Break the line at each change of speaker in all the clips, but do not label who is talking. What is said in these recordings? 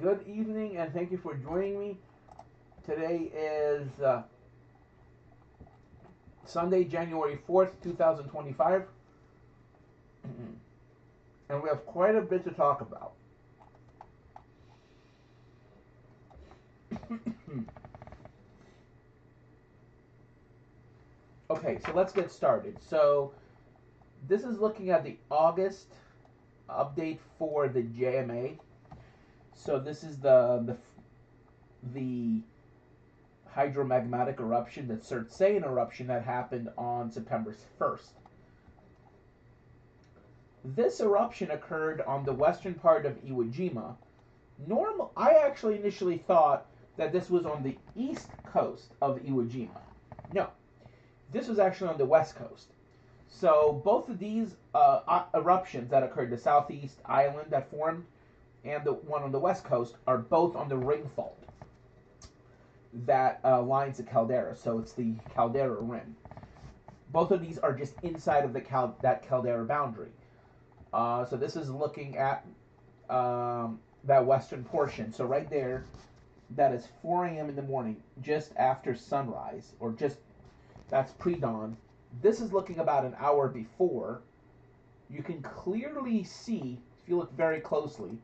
Good evening, and thank you for joining me. Today is Sunday, January 4th, 2025, and we have quite a bit to talk about. Okay, so let's get started. So, this is looking at the August update for the JMA. So, this is the hydromagmatic eruption, the Surtsean eruption that happened on September 1st. This eruption occurred on the western part of Iwo Jima. I actually initially thought that this was on the east coast of Iwo Jima. No, this was actually on the west coast. So both of these eruptions that occurred, the southeast island that formed and the one on the west coast, are both on the ring fault that lines the caldera. So it's the caldera rim. Both of these are just inside of that caldera boundary. So this is looking at that western portion. So right there, that is 4 a.m. in the morning, just after sunrise, or that's pre-dawn. This is looking about an hour before. You can clearly see, if you look very closely,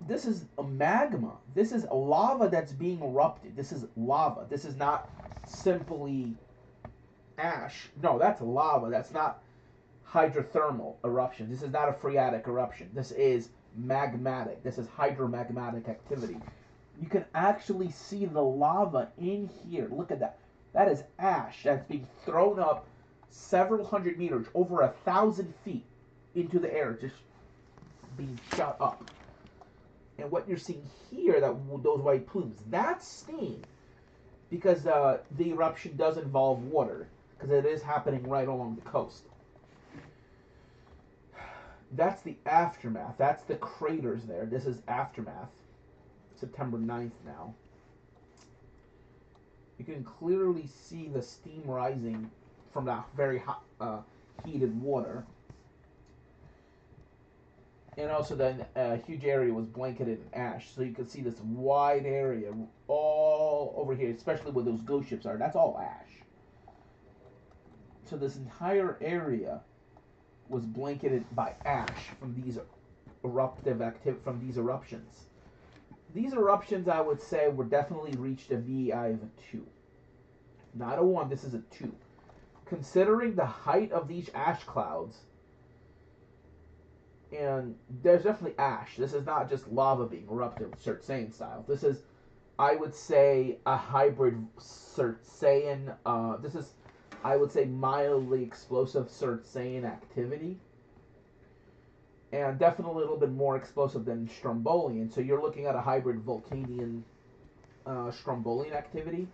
this is a magma. This is lava that's being erupted. This is lava. This is not simply ash. No, that's lava. That's not hydrothermal eruption. This is not a phreatic eruption. This is magmatic. This is hydromagmatic activity. You can actually see the lava in here. Look at that. That is ash that's being thrown up several hundred meters, over 1,000 feet into the air, just being shot up. And what you're seeing here, those white plumes, that's steam, because the eruption does involve water, because it is happening right along the coast. That's the aftermath. That's the craters there. This is aftermath. September 9th now. You can clearly see the steam rising from that very hot, heated water. And also then a huge area was blanketed in ash. So you can see this wide area all over here, especially where those ghost ships are. That's all ash. So this entire area was blanketed by ash from these from these eruptions. These eruptions, I would say, were definitely reached a VEI of a 2. Not a 1, this is a 2. Considering the height of these ash clouds, and there's definitely ash. This is not just lava being erupted, Surtsean style. This is, I would say, a hybrid Surtsean. This is, I would say, mildly explosive Surtsean activity, and definitely a little bit more explosive than Strombolian. So you're looking at a hybrid Vulcanian Strombolian activity.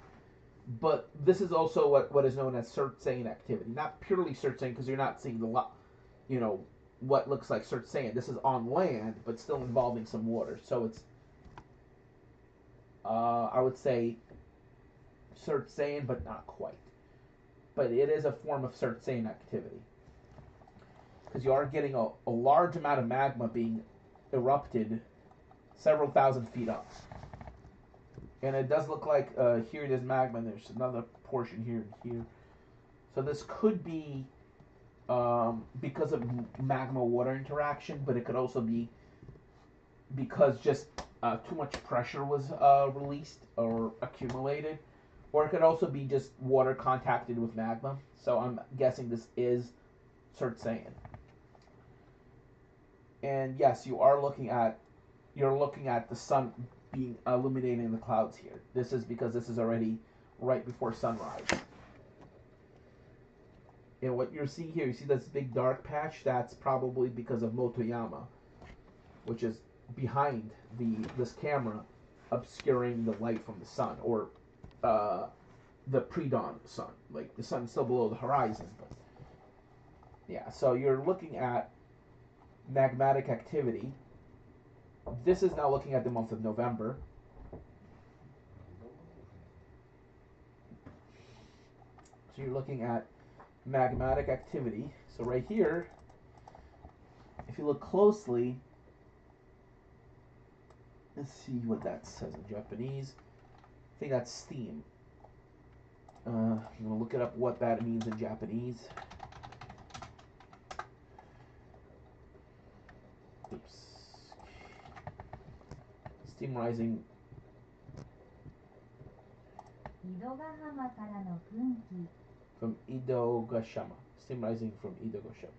But this is also what is known as Surtsean activity. Not purely Surtsean, because you're not seeing what looks like Surtsean. This is on land, but still involving some water. So it's, I would say, Surtsean, but not quite. But it is a form of Surtsean activity, because you are getting a large amount of magma being erupted several thousand feet up. And it does look like here it is magma, and there's another portion here and here. So this could be because of magma-water interaction, but it could also be because just too much pressure was released or accumulated. Or it could also be just water contacted with magma. So I'm guessing this is Surtsean. And yes, you're looking at the sun being illuminating the clouds here. This is because this is already right before sunrise. And what you're seeing here, you see this big dark patch? That's probably because of Motoyama, which is behind this camera, obscuring the light from the sun, or the pre-dawn sun. Like, the sun's still below the horizon, but yeah. So you're looking at magmatic activity. This is now looking at the month of November. So you're looking at magmatic activity. So right here, if you look closely, Let's see what that says in Japanese. I think that's steam. I'm gonna look it up what that means in Japanese. Oops. Steam rising. From Ido Gashama. Steam rising from Ido Gashama.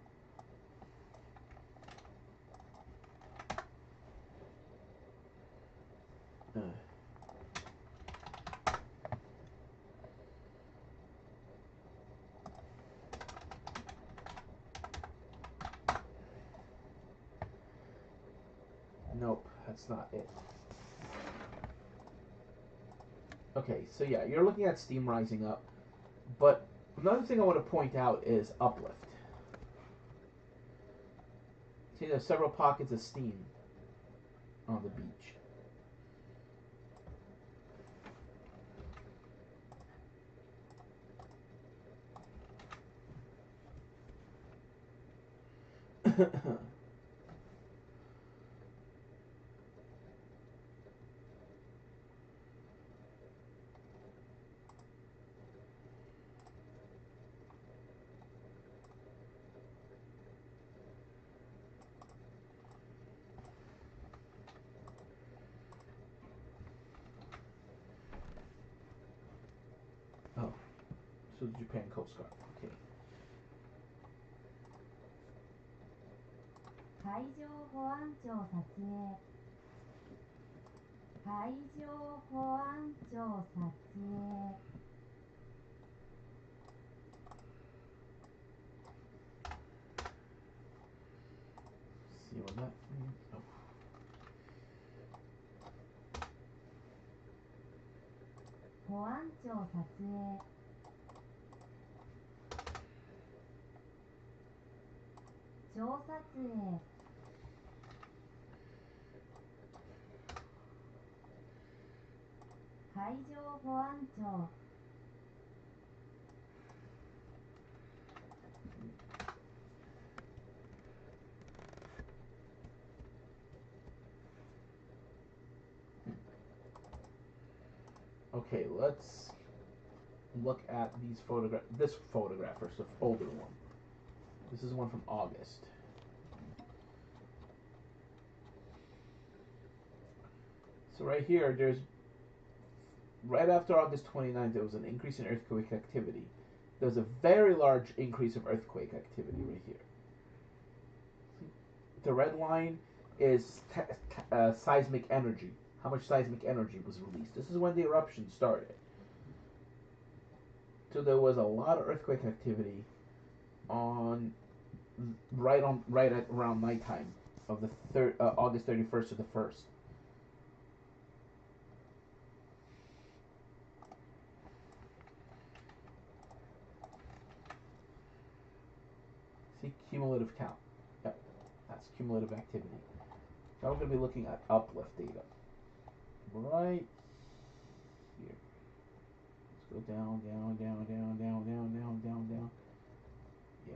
Nope, that's not it. Okay, so yeah, you're looking at steam rising up, but another thing I want to point out is uplift. See, there's several pockets of steam on the beach. Oh, so the Japan Coast Guard. Okay.
海上保安庁撮影海上保安庁撮影
See what that means? Oh.
保安庁撮影調撮影海上保安庁
Okay, let's look at these photograph. This photograph first, the older one. This is one from August. So right here, there's right after August 29th, there was an increase in earthquake activity. There's a very large increase of earthquake activity right here. The red line is seismic energy. How much seismic energy was released? This is when the eruption started. So there was a lot of earthquake activity on right at around nighttime of the August 31st to the 1st. See, cumulative count. Yep, that's cumulative activity. Now we're going to be looking at uplift data. Right here. Let's go down, down, down, down, down, down, down, down, down. Yeah.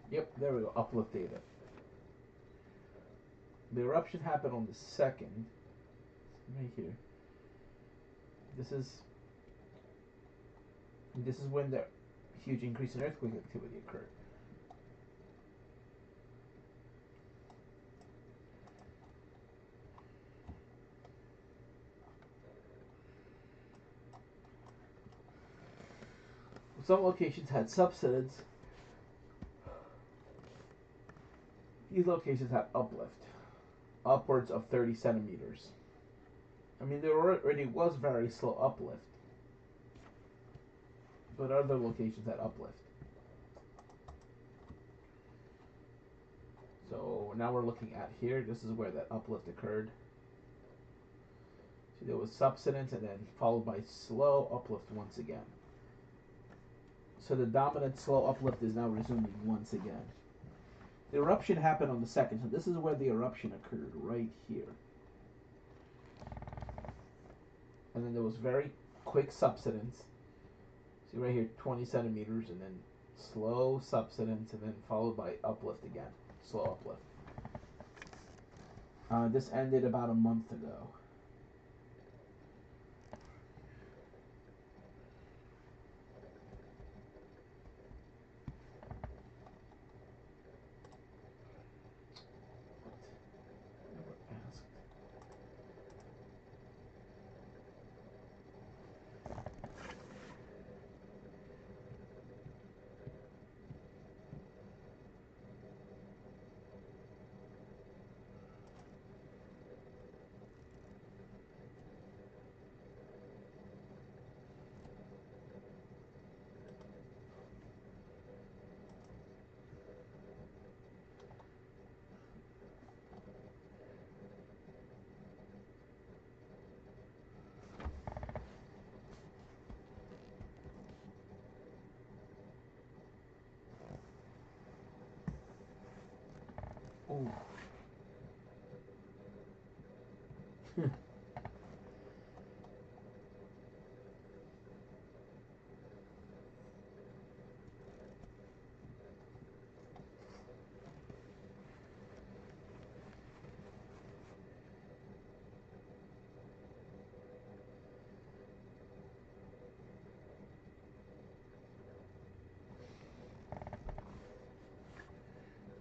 Yep, there we go. Uplift data. The eruption happened on the 2nd. Right here. This is when the huge increase in earthquake activity occurred. Some locations had subsidence. These locations had uplift, upwards of 30 centimeters. I mean, there already was very slow uplift. but other locations had uplift. So now we're looking at here. This is where that uplift occurred. So there was subsidence and then followed by slow uplift once again. So the dominant slow uplift is now resuming once again. The eruption happened on the 2nd, so this is where the eruption occurred, right here. And then there was very quick subsidence. See right here, 20 centimeters, and then slow subsidence, and then followed by uplift again, slow uplift. This ended about a month ago. Ooh.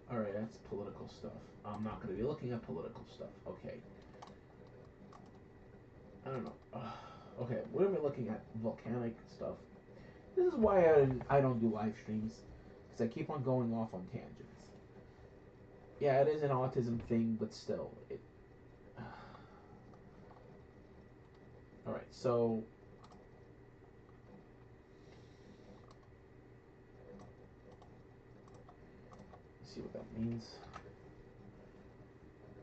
Alright, that's political stuff. I'm not going to be looking at political stuff. Okay. I don't know. Okay, we're going to be looking at volcanic stuff. This is why I don't do live streams. Because I keep on going off on tangents. Yeah, it is an autism thing, but still. Alright, so... Let's see what that means.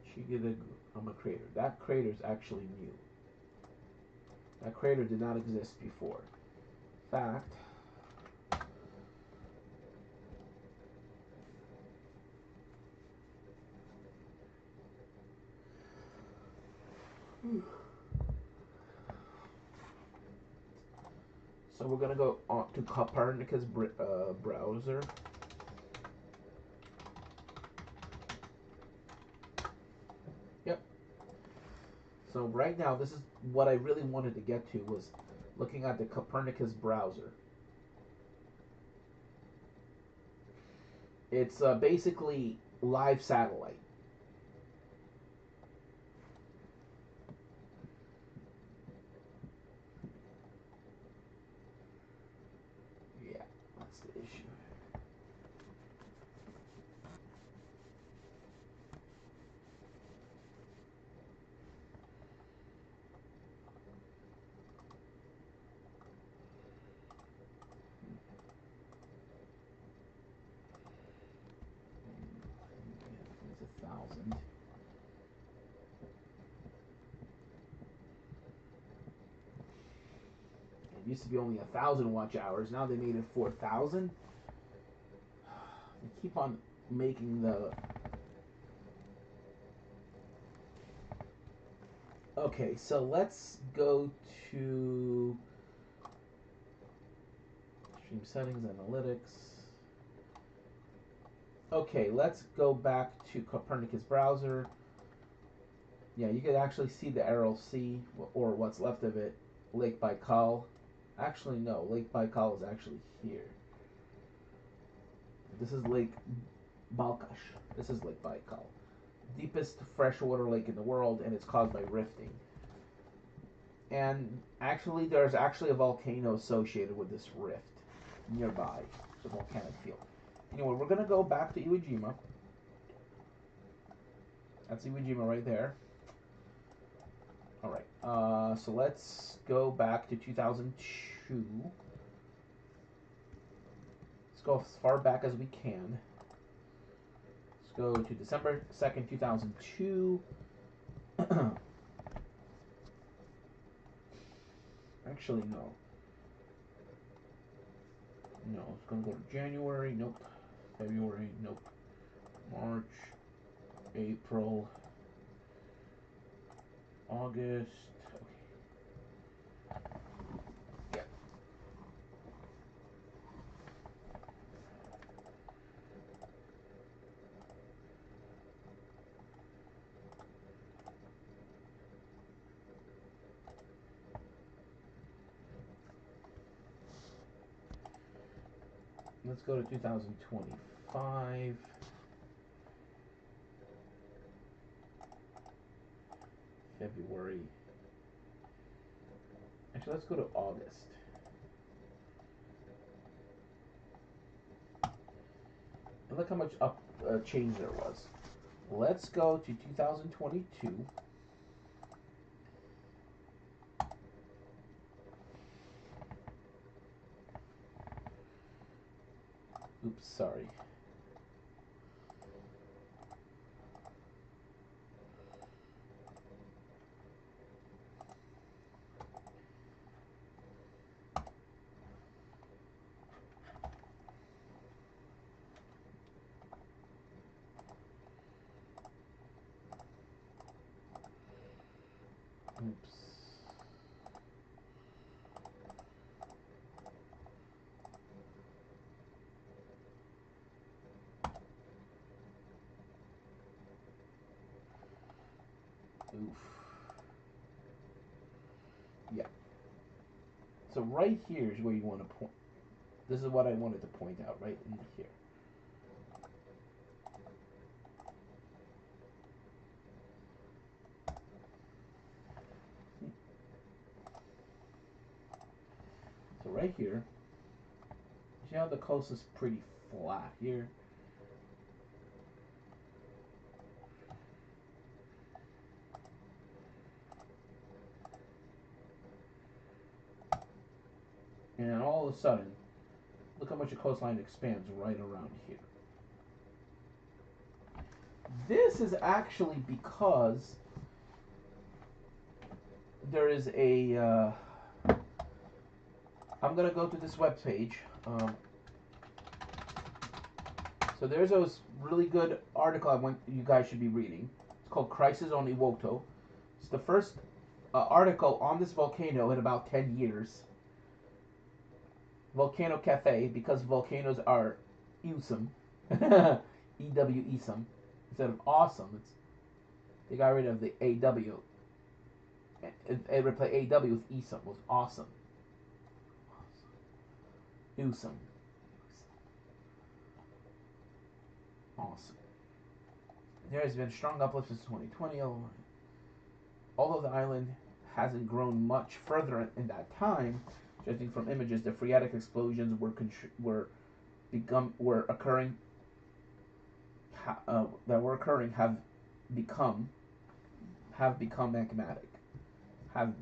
Chigidagama crater. That crater is actually new. That crater did not exist before. In fact, so we're gonna go on to Copernicus browser. Yep. So right now, this is what I really wanted to get to, was looking at the Copernicus browser. It's basically live satellite. Yeah, that's the issue. It's 1,000. It used to be only 1,000 watch hours. Now they made it 4,000. They keep on making the... Okay, so let's go to stream settings, analytics. Okay, let's go back to Copernicus browser. Yeah, you could actually see the Aral Sea, or what's left of it, Lake Baikal. Actually, no, Lake Baikal is actually here. This is Lake Balkash. This is Lake Baikal. Deepest freshwater lake in the world, and it's caused by rifting. And actually, there's actually a volcano associated with this rift nearby. It's a volcanic field. Anyway, we're going to go back to Iwo Jima. That's Iwo Jima right there. Alright, so let's go back to 2002. go as far back as we can. Let's go to December 2nd, 2002. Actually, no. No, it's going to go to January. Nope. February. Nope. March. April. August. Okay. Yeah. Let's go to 2025. February. Actually, let's go to August. And look how much change there was. Let's go to 2022. Oops, sorry. Oops. Oof. Yeah. So right here is where you want to point. This is what I wanted to point out right in here. So right here, see how the coast is pretty flat here? And all of a sudden, look how much the coastline expands right around here. This is actually because there is a. I'm gonna go to this webpage. So there's a really good article you guys should be reading. It's called "Crisis on Ioto." It's the first article on this volcano in about 10 years. Volcano Cafe, because volcanoes are awesome. E-W-E-some. Instead of awesome, they got rid of the A-W. It replaced A-W with E-some. It was awesome. Awesome. Awesome. There has been strong uplift since 2020. Although the island hasn't grown much further in that time, judging from images, the phreatic explosions were occurring have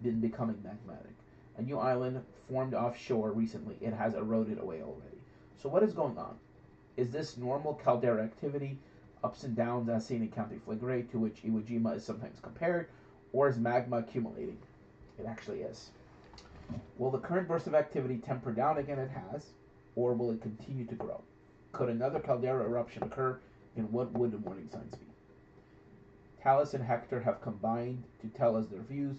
been becoming magmatic. A new island formed offshore recently. It has eroded away already. So what is going on? Is this normal caldera activity, ups and downs as seen in County Flagrate, to which Iwo Jima is sometimes compared, or is magma accumulating? It actually is. Will the current burst of activity temper down again? It has, or will it continue to grow? Could another caldera eruption occur, and what would the warning signs be? Talis and Hector have combined to tell us their views.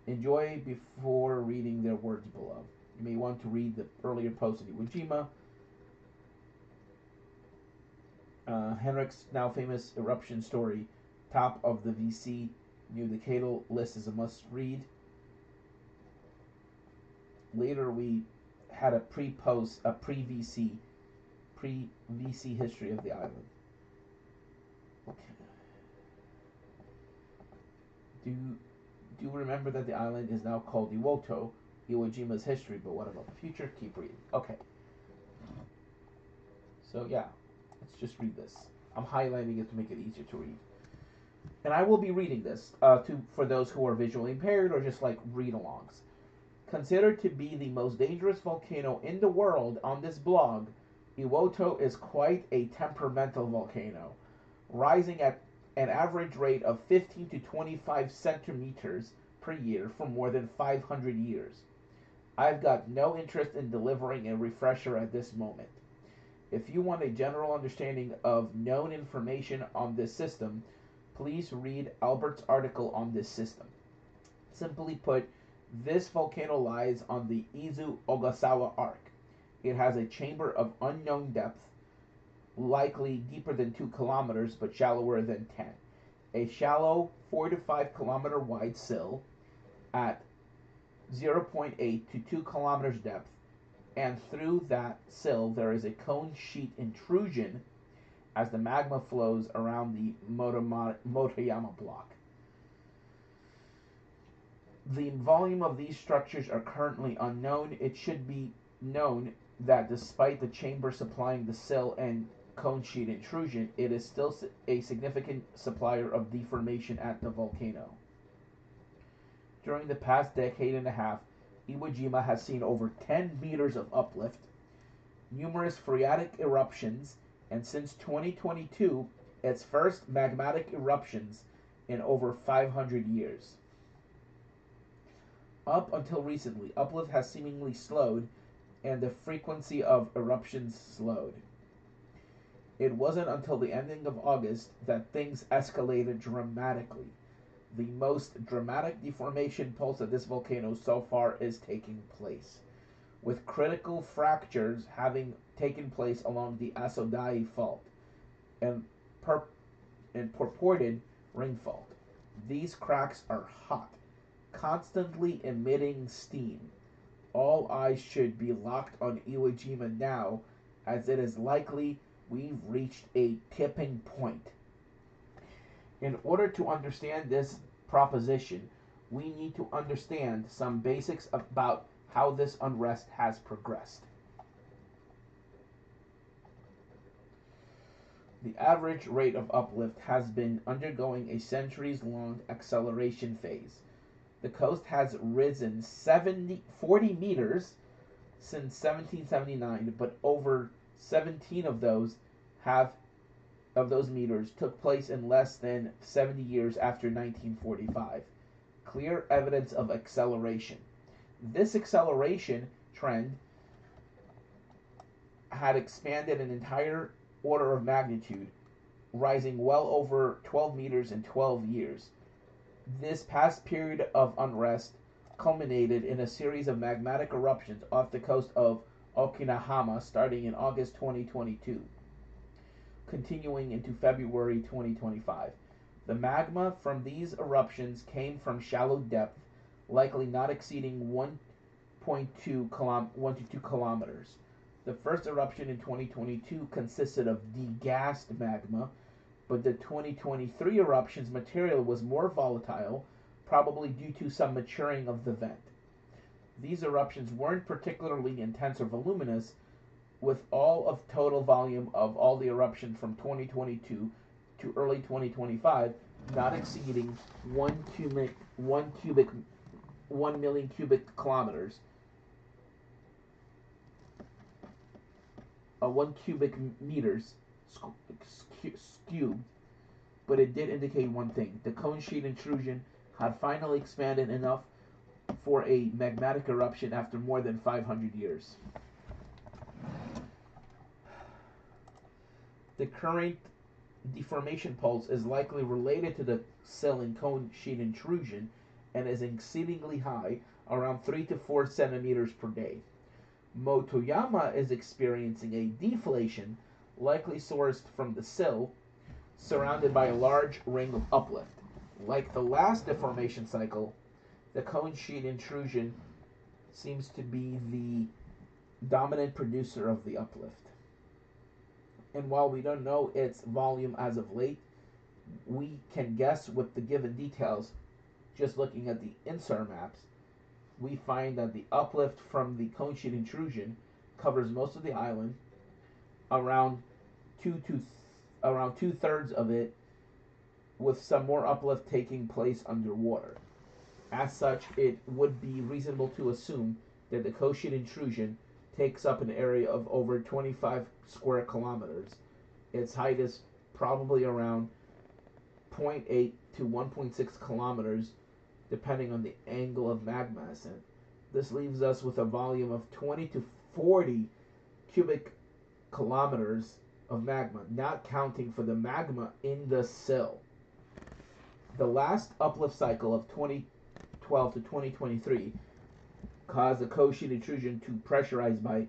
Enjoy before reading their words below. You may want to read the earlier post in Iwo Jima. Henrik's now famous eruption story, top of the VC new decadal list, is a must read. Later we had a pre-VC history of the island. Okay. Do remember that the island is now called Ioto, Iwo Jima's history, but what about the future? Keep reading. Okay. So yeah, let's just read this. I'm highlighting it to make it easier to read. And I will be reading this for those who are visually impaired or just like read-alongs. Considered to be the most dangerous volcano in the world on this blog, Ioto is quite a temperamental volcano, rising at an average rate of 15 to 25 centimeters per year for more than 500 years. I've got no interest in delivering a refresher at this moment. If you want a general understanding of known information on this system, please read Albert's article on this system. Simply put, this volcano lies on the Izu-Ogasawa Arc. It has a chamber of unknown depth, likely deeper than 2 kilometers but shallower than 10. A shallow 4 to 5 kilometer wide sill at 0.8 to 2 kilometers depth, and through that sill there is a cone sheet intrusion as the magma flows around the Motoyama block. The volume of these structures are currently unknown. It should be known that despite the chamber supplying the sill and cone sheet intrusion, it is still a significant supplier of deformation at the volcano. During the past decade and a half, Iwo Jima has seen over 10 meters of uplift, numerous phreatic eruptions, and since 2022, its first magmatic eruptions in over 500 years. Up until recently, uplift has seemingly slowed and the frequency of eruptions slowed. It wasn't until the ending of August that things escalated dramatically. The most dramatic deformation pulse of this volcano so far is taking place, with critical fractures having taken place along the Asodai fault and purported ring fault. These cracks are hot, constantly emitting steam. All eyes should be locked on Iwo Jima now, as it is likely we've reached a tipping point. In order to understand this proposition, we need to understand some basics about how this unrest has progressed. The average rate of uplift has been undergoing a centuries-long acceleration phase. The coast has risen 40 meters since 1779, but over 17 of those meters took place in less than 70 years after 1945. Clear evidence of acceleration. This acceleration trend had expanded an entire order of magnitude, rising well over 12 meters in 12 years. This past period of unrest culminated in a series of magmatic eruptions off the coast of Okinawa starting in August 2022, continuing into February 2025. The magma from these eruptions came from shallow depth, likely not exceeding 1 to 2 kilometers. The first eruption in 2022 consisted of degassed magma, but the 2023 eruption's material was more volatile, probably due to some maturing of the vent. These eruptions weren't particularly intense or voluminous, with all of total volume of all the eruptions from 2022 to early 2025 not exceeding 1 million cubic kilometers, 1 cubic meters cubed, but it did indicate one thing. The cone sheet intrusion had finally expanded enough for a magmatic eruption after more than 500 years. The current deformation pulse is likely related to the sill and cone sheet intrusion and is exceedingly high, around 3 to 4 centimeters per day. Motoyama is experiencing a deflation, likely sourced from the sill, surrounded by a large ring of uplift. Like the last deformation cycle, the cone sheet intrusion seems to be the dominant producer of the uplift. And while we don't know its volume as of late, we can guess with the given details just looking at the INSAR maps. We find that the uplift from the cone sheet intrusion covers most of the island, around two-thirds of it, with some more uplift taking place underwater. As such, it would be reasonable to assume that the cone sheet intrusion takes up an area of over 25 square kilometers. Its height is probably around zero point 0.8 to 1.6 kilometers, depending on the angle of magma ascent. This leaves us with a volume of 20 to 40 cubic kilometers of magma, not counting for the magma in the sill. The last uplift cycle of 2012 to 2023 caused the cold sheet intrusion to pressurize by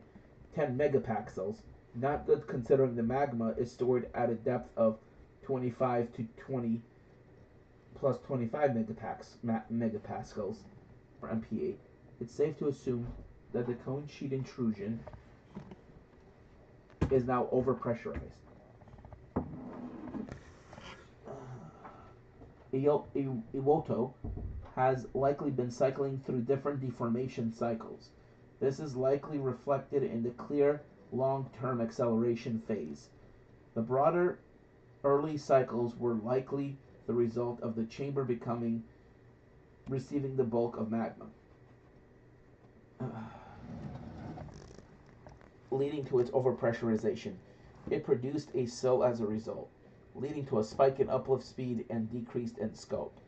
10 megapascals. Not good considering the magma is stored at a depth of 25 to 20 plus 25 megapascals for MPa. It's safe to assume that the cone sheet intrusion is now overpressurized. Ioto has likely been cycling through different deformation cycles. This is likely reflected in the clear long-term acceleration phase. The broader early cycles were likely the result of the chamber receiving the bulk of magma, leading to its overpressurization. It produced a sill as a result, leading to a spike in uplift speed and decreased in scope.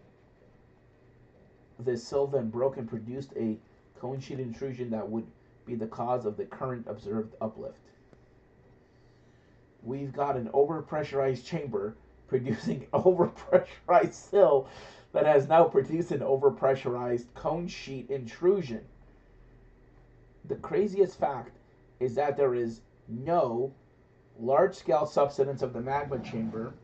This sill then broke and produced a cone sheet intrusion that would be the cause of the current observed uplift. We've got an overpressurized chamber producing overpressurized sill that has now produced an overpressurized cone sheet intrusion. The craziest fact is that there is no large-scale subsidence of the magma chamber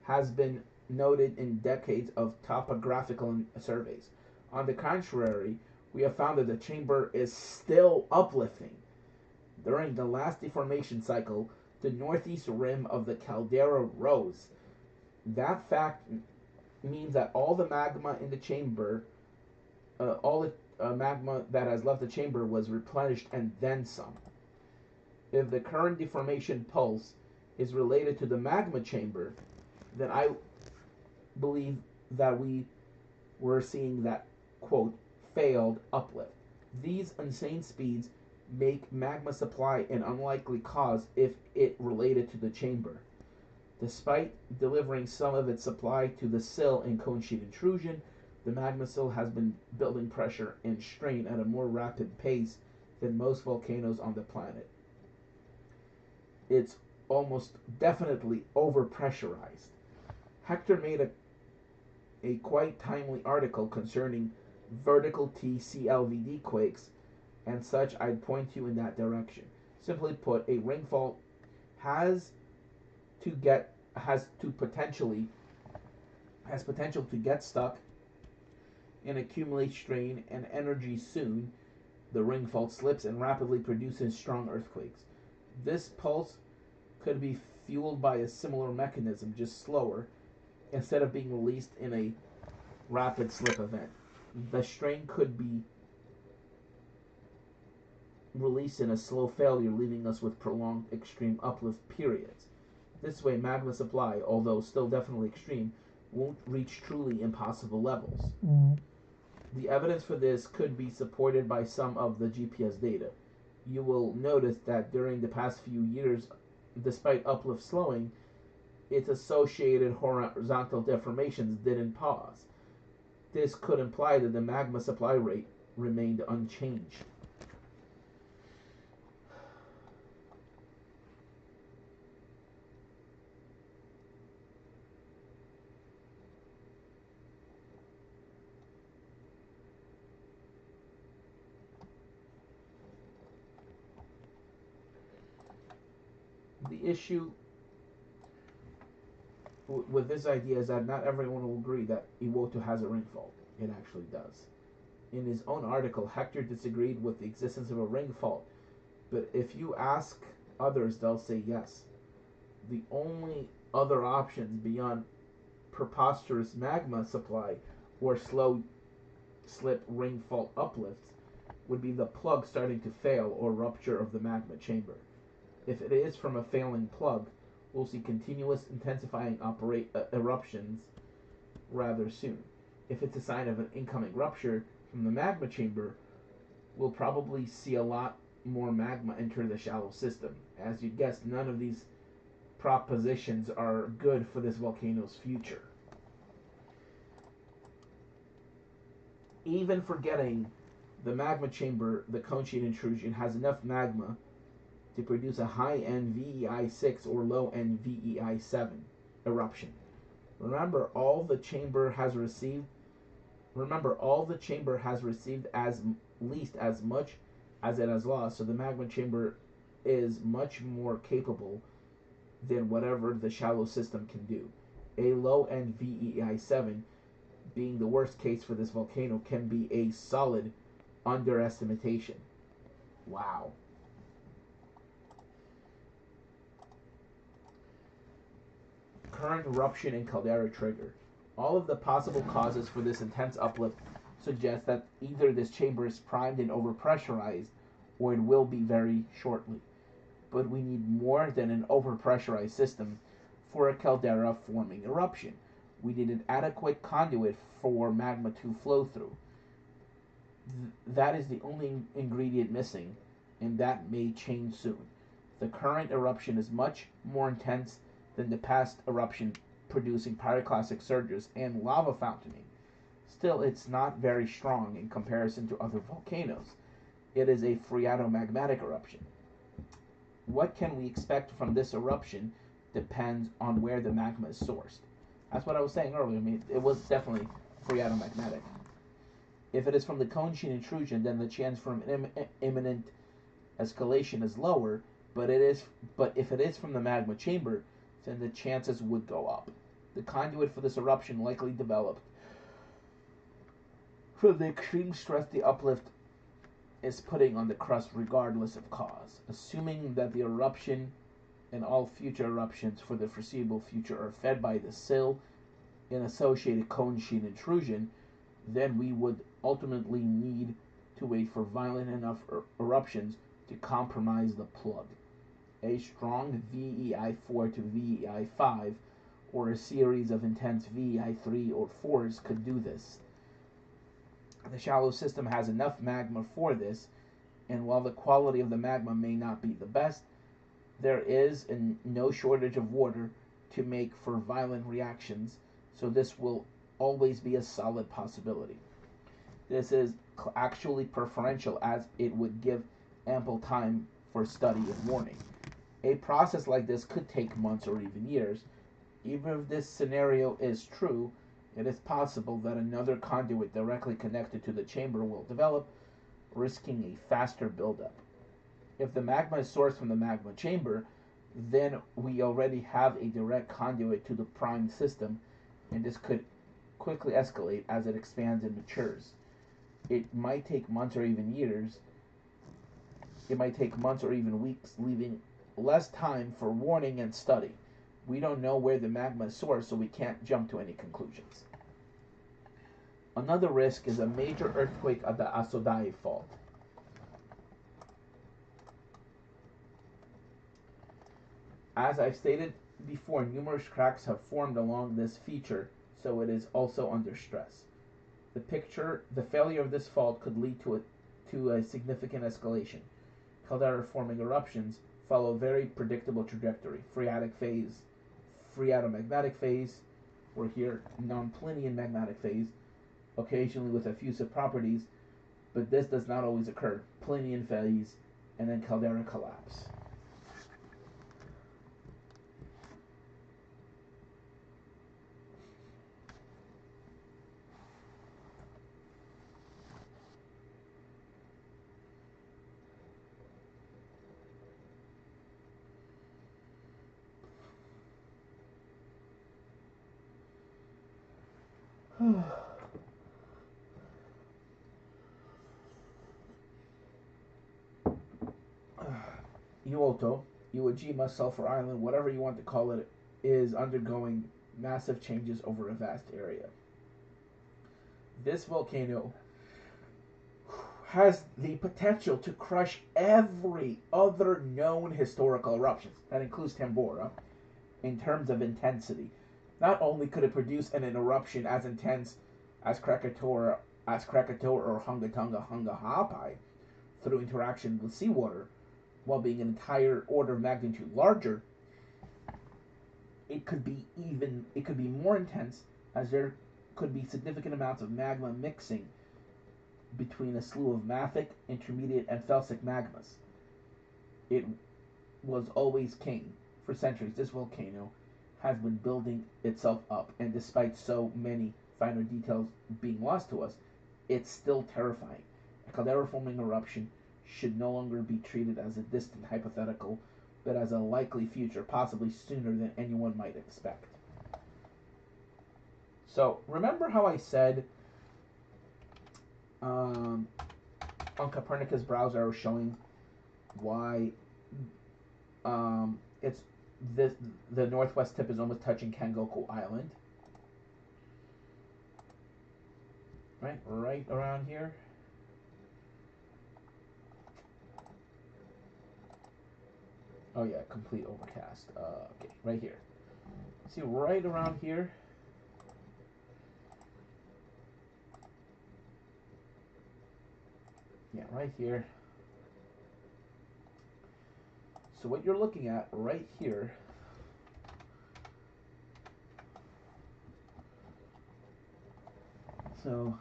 has been noted in decades of topographical surveys. On the contrary, we have found that the chamber is still uplifting. During the last deformation cycle, the northeast rim of the caldera rose. That fact means that all the magma in the chamber, all the magma that has left the chamber was replenished and then some. If the current deformation pulse is related to the magma chamber, then I believe that we were seeing that, quote, failed uplift. These insane speeds make magma supply an unlikely cause if it related to the chamber. Despite delivering some of its supply to the sill in cone sheet intrusion, the magma sill has been building pressure and strain at a more rapid pace than most volcanoes on the planet. It's almost definitely overpressurized. Hector made a quite timely article concerning vertical T CLVD quakes, and such. I'd point you in that direction. Simply put, a ring fault has potential to get stuck and accumulate strain and energy soon. The ring fault slips and rapidly produces strong earthquakes. This pulse could be fueled by a similar mechanism, just slower, instead of being released in a rapid slip event. The strain could be released in a slow failure, leaving us with prolonged extreme uplift periods. This way, magma supply, although still definitely extreme, won't reach truly impossible levels. The evidence for this could be supported by some of the GPS data. You will notice that during the past few years, despite uplift slowing, its associated horizontal deformations didn't pause. This could imply that the magma supply rate remained unchanged. The issue with this idea is that not everyone will agree that Ioto has a ring fault. It actually does. In his own article, Hector disagreed with the existence of a ring fault, but if you ask others, they'll say yes. The only other options beyond preposterous magma supply or slow slip ring fault uplifts would be the plug starting to fail or rupture of the magma chamber. If it is from a failing plug, we'll see continuous intensifying eruptions rather soon. If it's a sign of an incoming rupture from the magma chamber, we'll probably see a lot more magma enter the shallow system. As you guessed, none of these propositions are good for this volcano's future. Even forgetting the magma chamber, the cone sheet intrusion has enough magma to produce a high-end VEI6 or low-end VEI7 eruption. Remember, all the chamber has received as least as much as it has lost, so the magma chamber is much more capable than whatever the shallow system can do. A low-end VEI7, being the worst case for this volcano, can be a solid underestimation. Wow. Current eruption and caldera trigger. All of the possible causes for this intense uplift suggest that either this chamber is primed and overpressurized, or it will be very shortly. But we need more than an overpressurized system for a caldera forming eruption. We need an adequate conduit for magma to flow through. That is the only ingredient missing, and that may change soon. The current eruption is much more intense than the past eruption, producing pyroclastic surges and lava fountaining. Still, it's not very strong in comparison to other volcanoes. It is a phreatomagmatic eruption. What can we expect from this eruption depends on where the magma is sourced. That's what I was saying earlier. I mean, it was definitely phreatomagmatic. If it is from the cone sheet intrusion, then the chance for an imminent escalation is lower. But if it is from the magma chamber, then the chances would go up. The conduit for this eruption likely developed from the extreme stress the uplift is putting on the crust regardless of cause. Assuming that the eruption and all future eruptions for the foreseeable future are fed by the sill and associated cone sheet intrusion, then we would ultimately need to wait for violent enough eruptions to compromise the plug. A strong VEI4 to VEI5 or a series of intense VEI3 or 4s could do this. The shallow system has enough magma for this, and while the quality of the magma may not be the best, there is no shortage of water to make for violent reactions, so this will always be a solid possibility. This is actually preferential, as it would give ample time for study and warning. A process like this could take months or even years. Even if this scenario is true, it is possible that another conduit directly connected to the chamber will develop, risking a faster buildup. If the magma is sourced from the magma chamber, then we already have a direct conduit to the primed system, and this could quickly escalate as it expands and matures. It might take months or even years. It might take months or even weeks, leaving less time for warning and study. We don't know where the magma is sourced, so we can't jump to any conclusions. Another risk is a major earthquake at the Asodai fault. As I've stated before, numerous cracks have formed along this feature, so it is also under stress. The failure of this fault could lead to a significant escalation. Caldera forming eruptions follow a very predictable trajectory: phreatic phase, phreatomagmatic phase, or here non-Plinian magmatic phase, occasionally with effusive properties, but this does not always occur. Plinian phase, and then caldera collapse. Ioto, Iwo Jima, Sulphur Island, whatever you want to call it, is undergoing massive changes over a vast area. This volcano has the potential to crush every other known historical eruption, that includes Tambora, in terms of intensity. Not only could it produce an eruption as intense as Krakatoa or Hunga Tonga Hunga Hapai, through interaction with seawater, while being an entire order of magnitude larger, it could be more intense, as there could be significant amounts of magma mixing between a slew of mafic, intermediate, and felsic magmas. It was always king. For centuries, this volcano has been building itself up, and despite so many finer details being lost to us, it's still terrifying. A caldera-forming eruption should no longer be treated as a distant hypothetical, but as a likely future, possibly sooner than anyone might expect. So, remember how I said on Copernicus browser I was showing why it's the northwest tip is almost touching Kangoku Island? Right around here. Oh yeah, complete overcast. Okay, right here. See, right around here. Yeah, right here. So what you're looking at right here so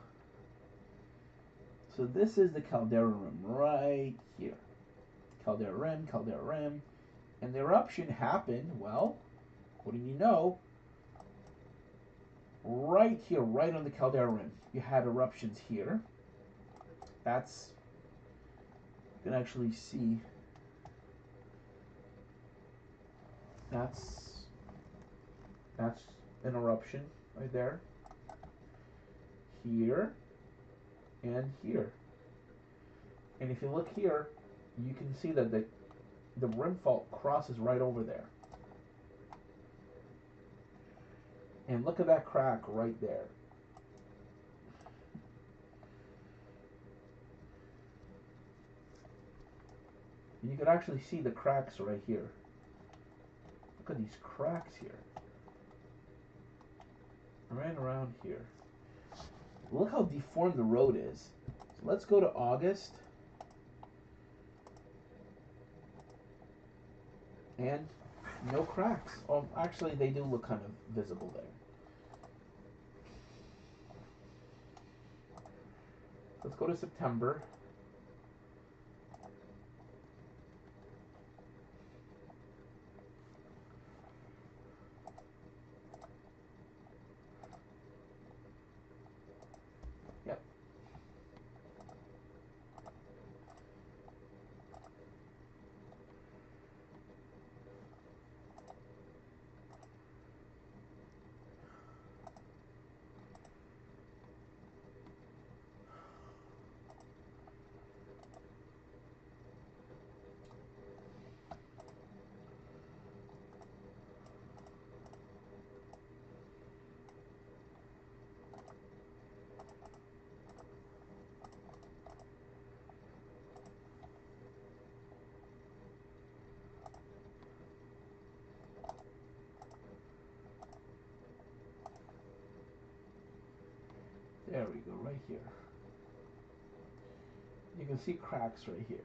this is the caldera rim right here. Caldera rim, and the eruption happened, well, wouldn't you know, right here, right on the caldera rim. You had eruptions here. That's, you can actually see, that's an eruption right there. Here and here. And if you look here, you can see that the rim fault crosses right over there. And look at that crack right there. And you can actually see the cracks right here. Look at these cracks here. Right around here. Look how deformed the road is. So let's go to August. And no cracks. Oh, actually, they do look kind of visible there. Let's go to September. Yep. There we go, right here. You can see cracks right here.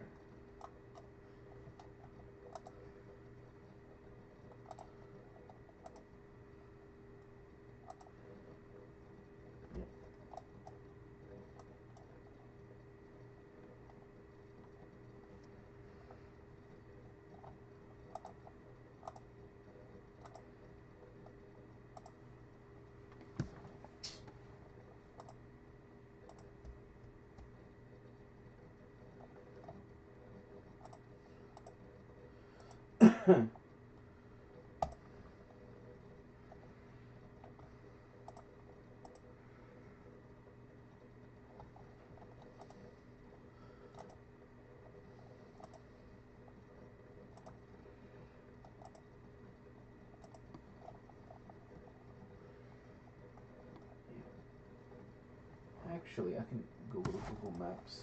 Actually, I can go to Google Maps.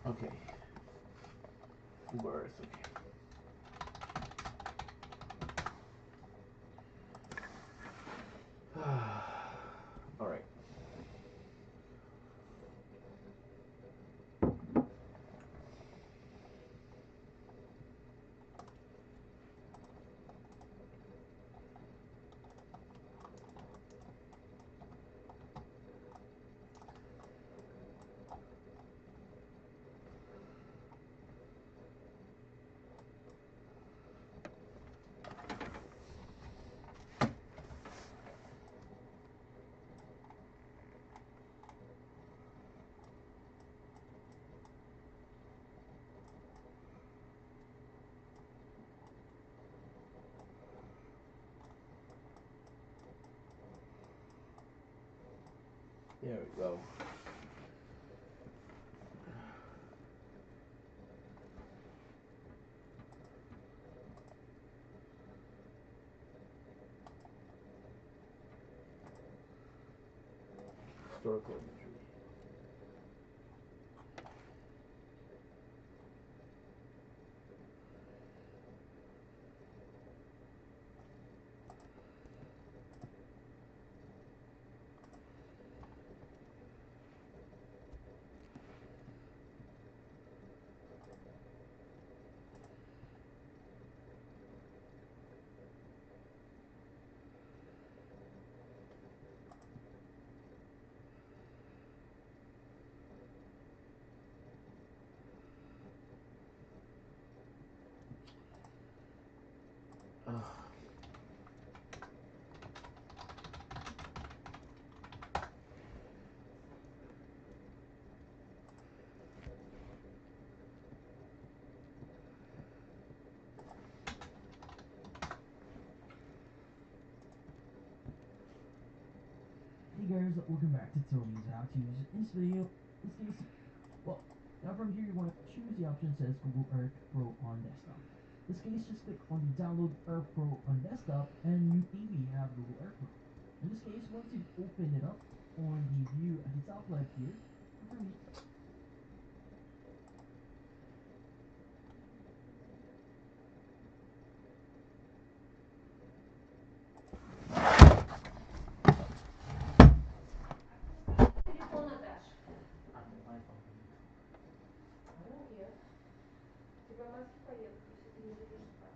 Okay. Google Earth, okay. There we go. Historical imagery.
Hey guys, welcome back to Tony's How To. In this video, well, now from here you want to choose the option that says Google Earth Pro on desktop. In this case, just click on the download Earth Pro on desktop and you maybe have Google Earth Pro. In this case, once you open it up on the view at the top left here, for me,
Телефон отдашь. Ну нет. У тебя мозги поедут, если ты не будешь спать.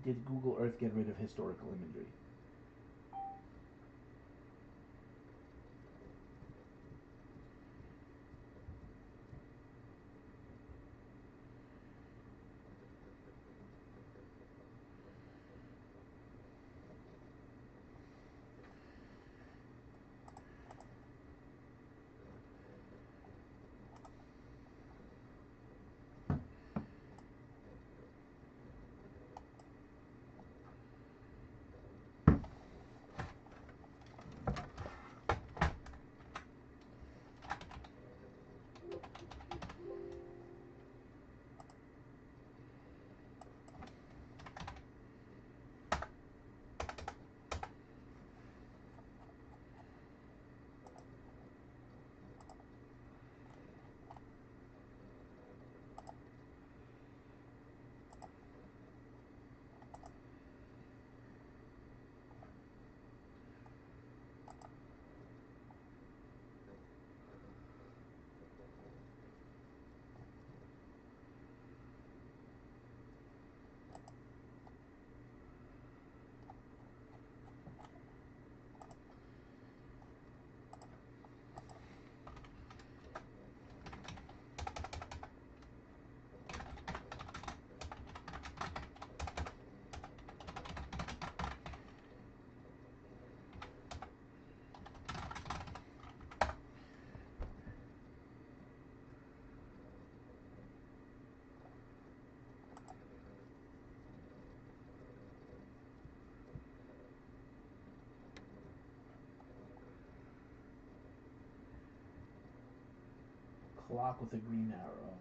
Did Google Earth get rid of historical imagery? Clock with a green arrow.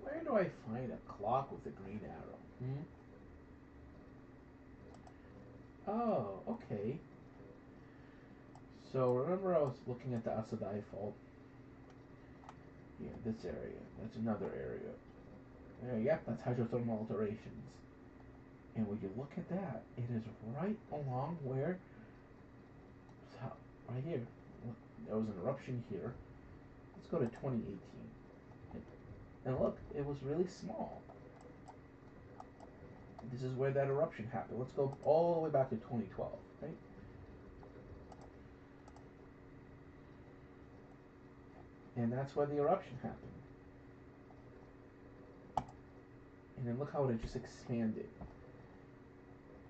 Where do I find a clock with a green arrow? Oh, okay. So remember I was looking at the Asadai fault? Yeah, this area. That's another area. Yep, that's hydrothermal alterations. And when you look at that, it is right along where, right here. Look, there was an eruption here. Let's go to 2018. And look, it was really small. This is where that eruption happened. Let's go all the way back to 2012, right? And that's where the eruption happened. And then look how it just expanded.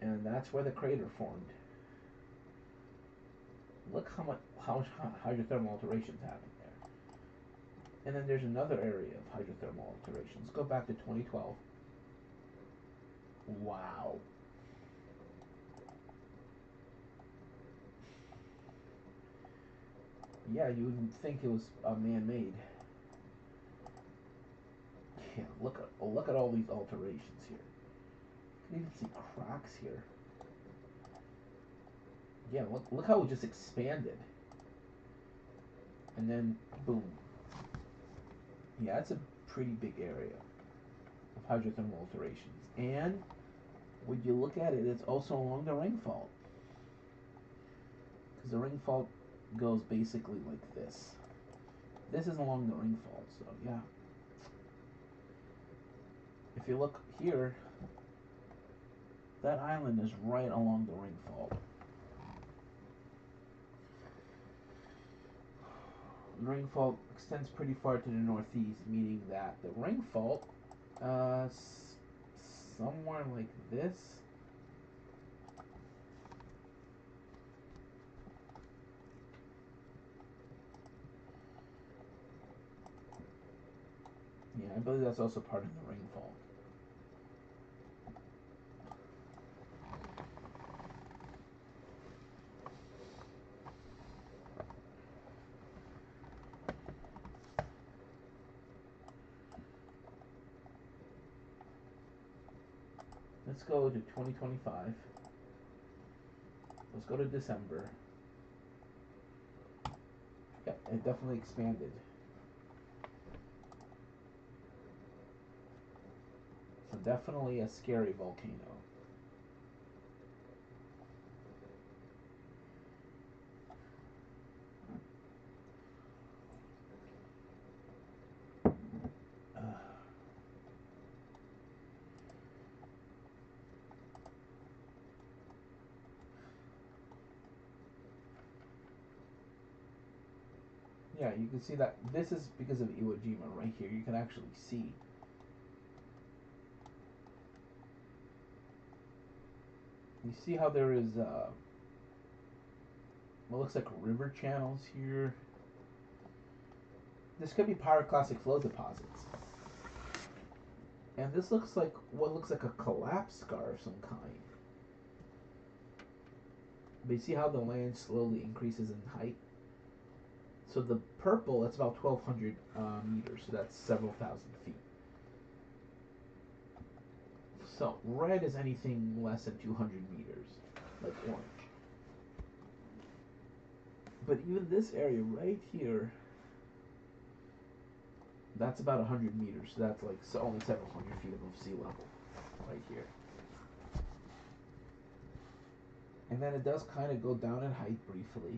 And that's where the crater formed. Look how much hydrothermal alterations happened there. And then there's another area of hydrothermal alterations. Let's go back to 2012. Wow. Yeah, you wouldn't think it was man-made. Yeah, look at all these alterations here. You can even see cracks here. Yeah, look how it just expanded. And then boom. Yeah, it's a pretty big area of hydrothermal alterations. And when you look at it, it's also along the ring fault. Because the ring fault goes basically like this. This is along the ring fault, so yeah. If you look here, that island is right along the ring fault. The ring fault extends pretty far to the northeast, meaning that the ring fault, somewhere like this. Yeah, I believe that's also part of the ring fault. Let's go to 2025. Let's go to December. Yep, it definitely expanded. So definitely a scary volcano. Yeah, you can see that this is because of Iwo Jima right here. You can actually see. You see how there is what looks like river channels here. This could be pyroclastic flow deposits. And this looks like what looks like a collapse scar of some kind. But you see how the land slowly increases in height? So the purple, that's about 1,200 meters, so that's several thousand feet. So red is anything less than 200 meters, like orange. But even this area right here, that's about 100 meters, so that's like only several hundred feet above sea level, right here. And then it does kind of go down in height briefly.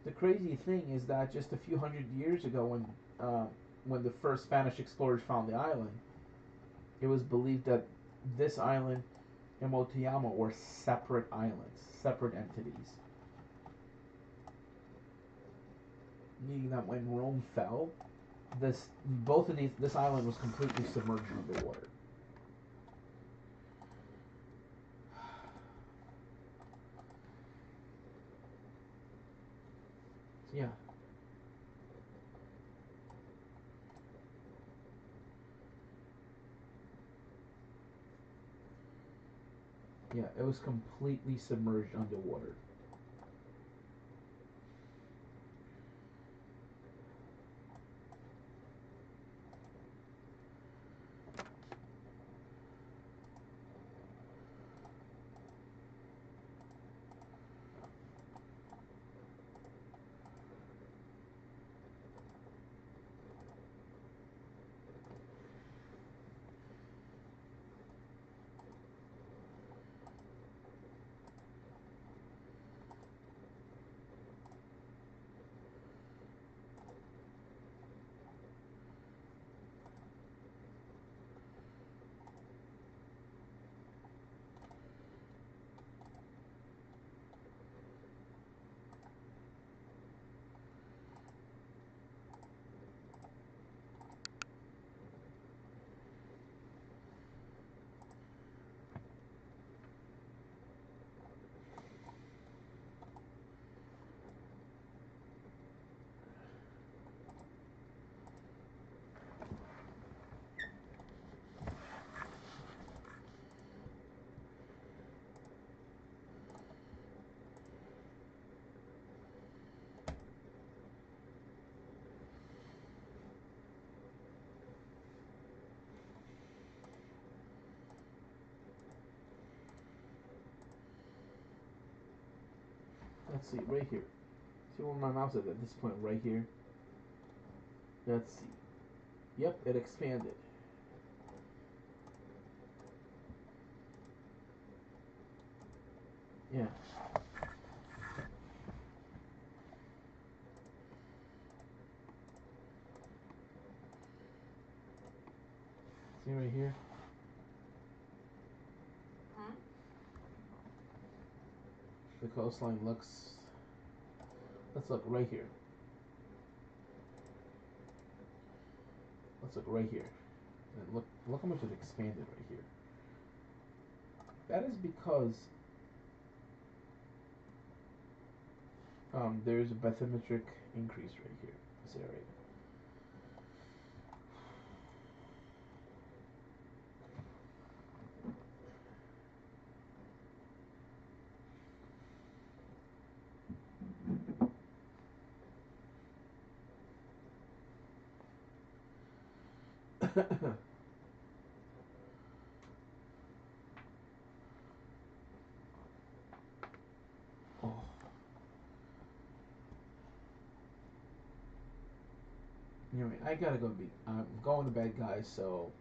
The crazy thing is that just a few hundred years ago, when the first Spanish explorers found the island, it was believed that this island and Iwo Jima were separate islands, separate entities. Meaning that when Rome fell, this island was completely submerged underwater. So yeah. Yeah, it was completely submerged underwater. Let's see, right here. See where my mouse is at this point, right here. Let's see. Yep, it expanded. Yeah. See right here?
Huh?
The coastline looks. Let's look right here. Let's look right here. And look how much it expanded right here. That is because there's a bathymetric increase right here, this area. Oh. Anyway, I gotta go. I'm going to bed, guys. So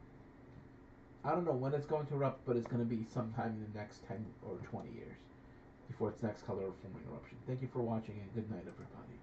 I don't know when it's going to erupt, but it's going to be sometime in the next 10 or 20 years before its next color forming eruption. Thank you for watching, and good night, everybody.